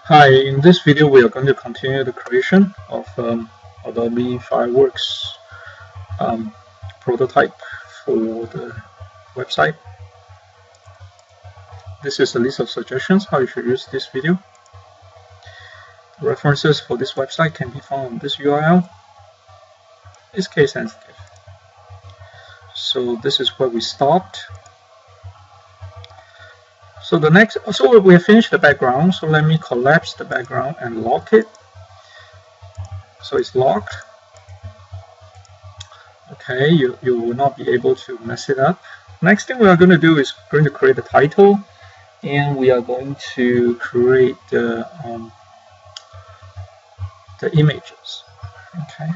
Hi, in this video we are going to continue the creation of Adobe Fireworks um, prototype for the website. This is a list of suggestions how you should use this video. References for this website can be found on this URL. It's case sensitive. So this is where we stopped. So we have finished the background. So let me collapse the background and lock it. So it's locked. Okay, you will not be able to mess it up. Next thing we are going to do is going to create the title, and we are going to create the images. Okay.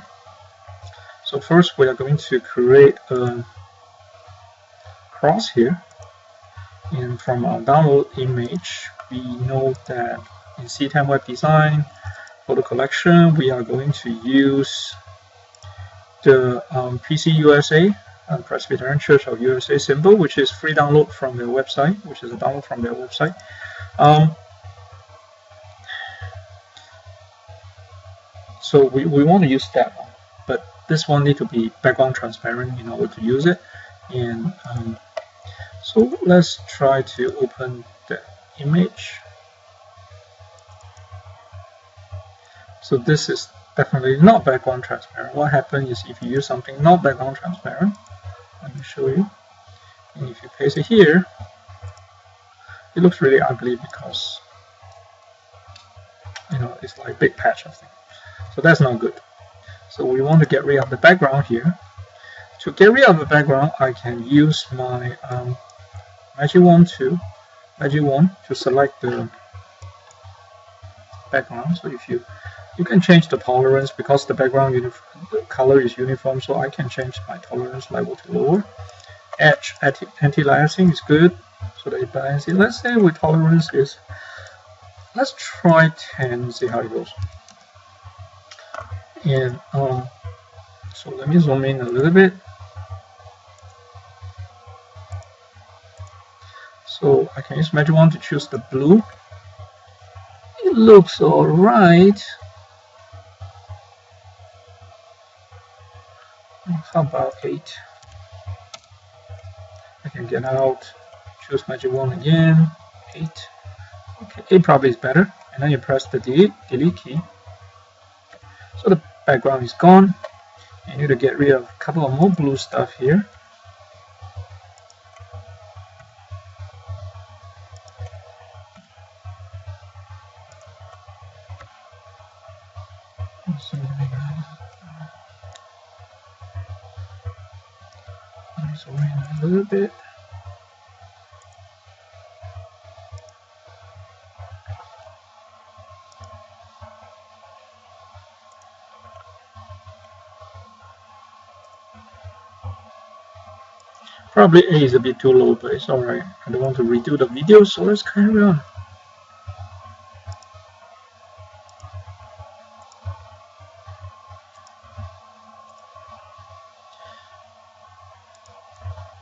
So first we are going to create a cross here, and from our download image, we know that in C10 Web Design photo collection, we are going to use the PCUSA, Presbyterian Church of USA symbol, which is free download from their website, So we want to use that one, but this one need to be background transparent in order to use it. And so let's try to open the image. So this is definitely not background transparent. What happens is if you use something not background transparent, let me show you. And if you paste it here, it looks really ugly because it's like a big patch of thing. So that's not good. So we want to get rid of the background here. To get rid of the background, I can use my Magic Wand to select the background. So if you can change the tolerance because the background color is uniform, so I can change my tolerance level to lower. Edge anti-aliasing is good, so that it balances. Let's say with tolerance is, let's try 10, see how it goes. And so let me zoom in a little bit. So I can use Magic Wand to choose the blue. It looks alright. How about 8? I can get out, choose Magic Wand again, 8. Okay, 8 probably is better. And then you press the delete key. So the background is gone. You need to get rid of a couple of more blue stuff here. Zoom in a little bit. Probably A is a bit too low, but it's alright. I don't want to redo the video, so let's carry on.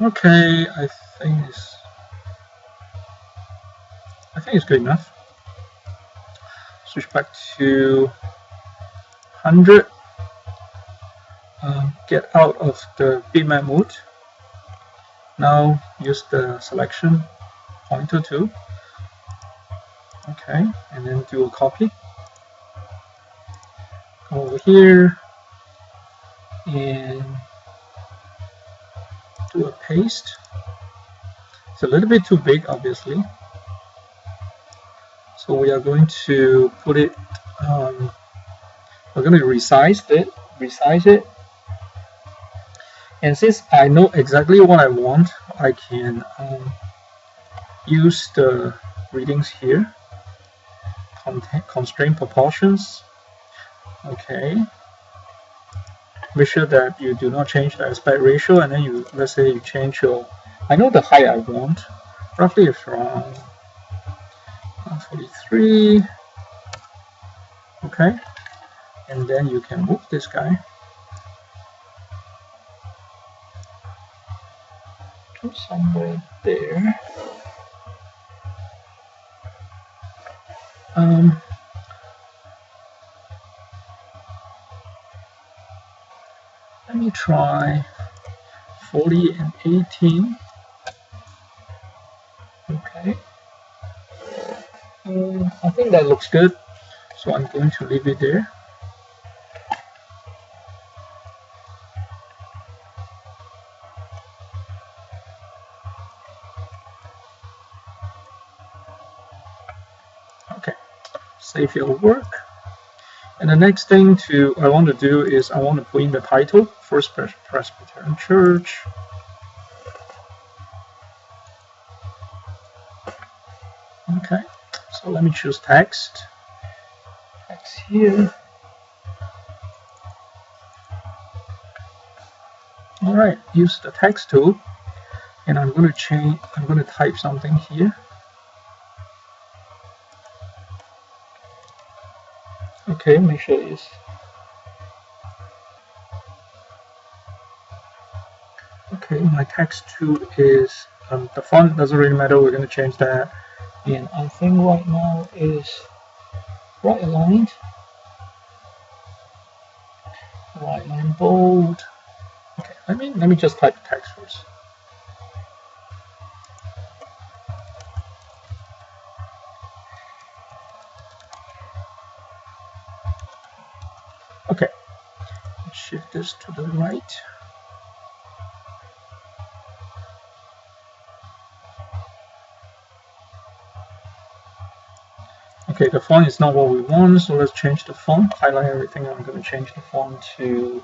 Okay, I think it's good enough. Switch back to 100. Get out of the bitmap mode. Now use the selection pointer tool. Okay, and then do a copy. Go over here and do a paste. It's a little bit too big, obviously. So we are going to put it. We're going to resize it. And since I know exactly what I want, I can use the readings here. Constraint proportions. Okay. Make sure that you do not change the aspect ratio, and then let's say you change your. I know the height I want. Roughly it's around 43. Okay. And then you can move this guy to somewhere there. try 40 and 18. Okay. I think that looks good, so I'm going to leave it there. Okay, save your work. And the next thing I want to do is I want to put in the title, First Presbyterian Church. Okay, so let me choose text. Text here. All right, use the text tool, and I'm going to type something here. Okay, make sure it's okay. My text tool is the font doesn't really matter. We're going to change that, and I think right now is right aligned, right line bold. Okay, let me just type the text first. Okay, shift this to the right. Okay, the font is not what we want, so let's change the font. Highlight everything. I'm going to change the font to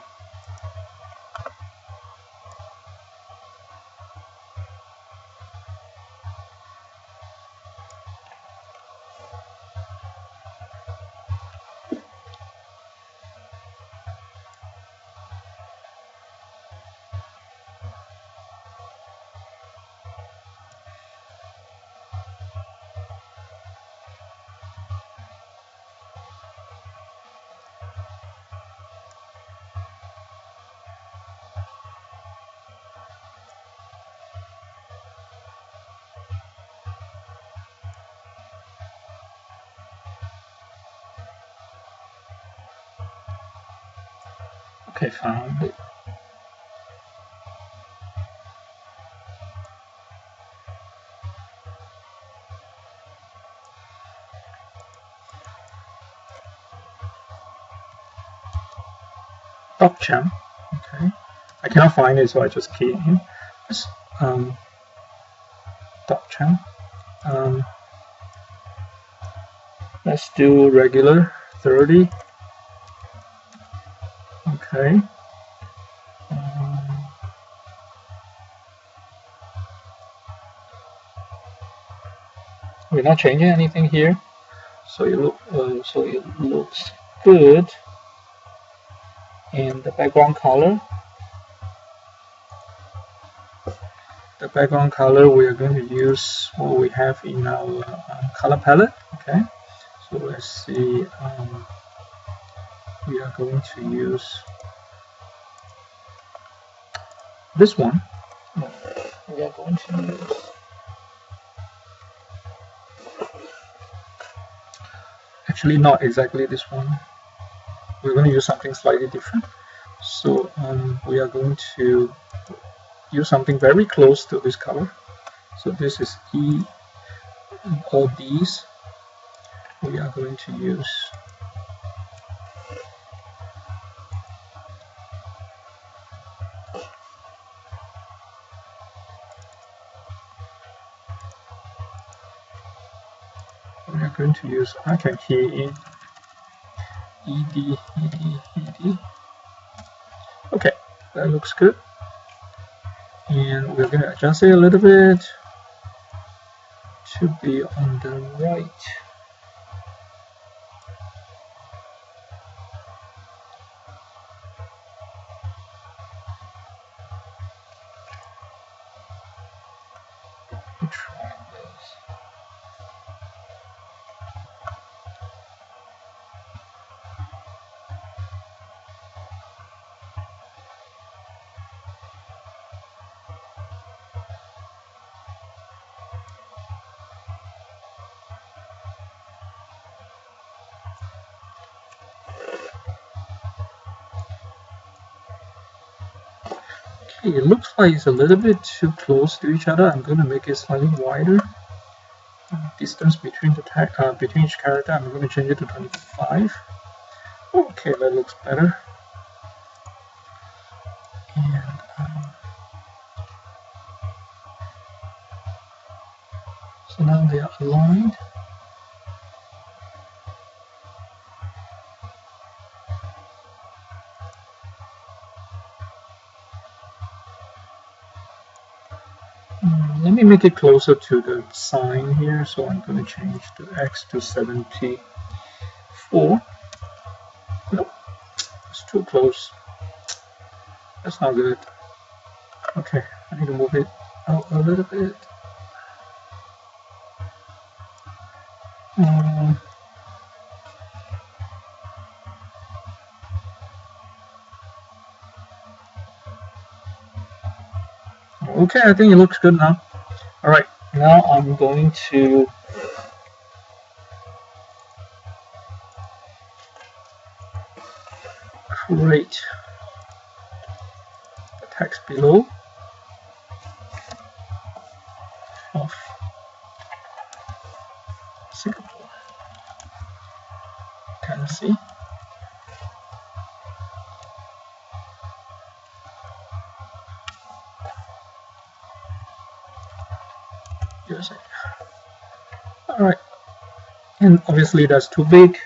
okay, found it. DocChamp. Okay, I cannot find it, so I just key in. Just DocChamp. Let's do regular 30. Okay. We're not changing anything here, so it looks good. And the background color. The background color, we are going to use what we have in our color palette. Okay, so let's see. We are going to use this one. No, we are going to use actually not exactly this one. We're going to use something slightly different. So we are going to use something very close to this color. So this is E. All these we are going to use I can key in ED. Okay, that looks good. And we're going to adjust it a little bit to be on the right. Try this. Okay, it looks like it's a little bit too close to each other. I'm going to make it slightly wider. Distance between between each character, I'm going to change it to 25. Okay, that looks better. And so now they are aligned. Let me make it closer to the sign here, so I'm going to change the X to 74. Nope, it's too close. That's not good. Okay, I need to move it out a little bit. Okay, I think it looks good now. Alright, now I'm going to create the text below of Singapore, Tennessee. USA. Alright, and obviously that's too big.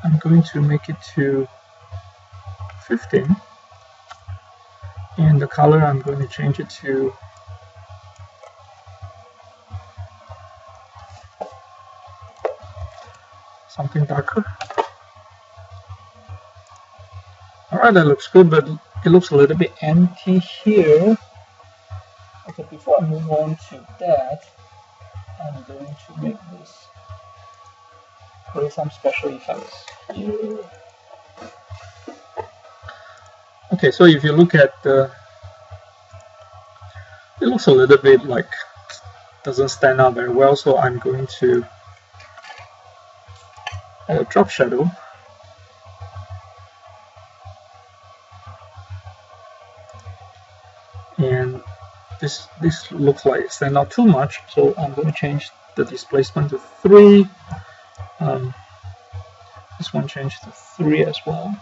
I'm going to make it to 15, and the color I'm going to change it to something darker. Alright, that looks good, but it looks a little bit empty here. Okay, before I move on to that, I'm going to make this, create some special effects here. Okay, so if you look at the, it looks a little bit like doesn't stand out very well, so I'm going to add a drop shadow. And this looks like it stands out too much, so I'm going to change the displacement to 3. This one changed to 3 as well.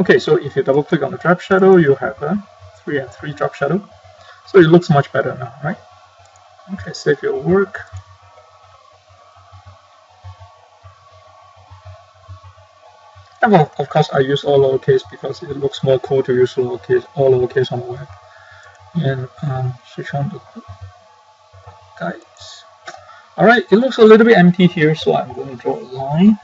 Okay, so if you double click on the drop shadow, you have a 3 and 3 drop shadow. So it looks much better now, right? Okay, save your work. And well, of course, I use all lowercase because it looks more cool to use all lowercase on the web. And switch on the guides. Alright, it looks a little bit empty here, so I'm going to draw a line.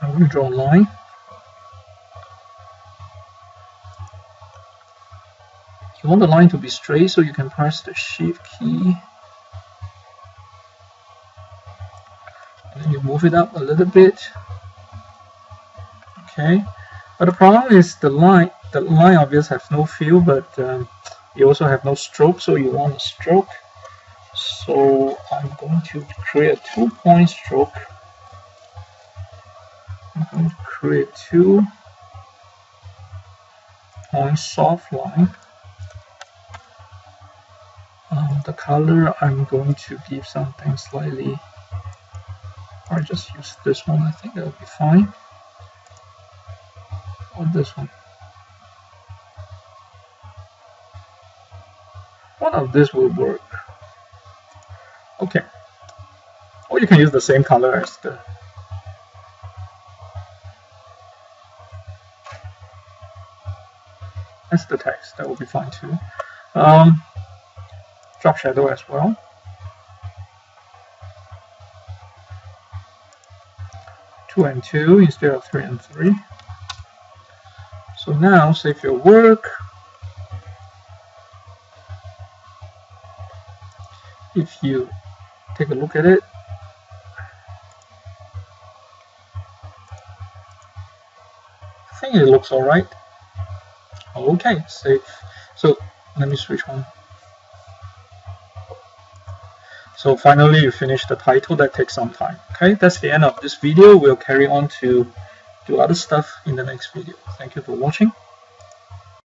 I'm going to draw a line. You want the line to be straight, so you can press the Shift key. And then you move it up a little bit. Okay. But the problem is the line obviously has no fill, but you also have no stroke, so you want a stroke. So I'm going to create a 2-point stroke. I'm going to create 2-point soft line. The color I'm going to give something slightly, or just use this one. I think that will be fine. Or this one. One of this will work. Okay. Or you can use the same color as the text. That will be fine too. Drop shadow as well. Two and 2 instead of 3 and 3. So now save your work. If you take a look at it, I think it looks alright. Okay, save. So let me switch on. So finally you finish the title. That takes some time. Okay, that's the end of this video. We'll carry on to do other stuff in the next video. Thank you for watching.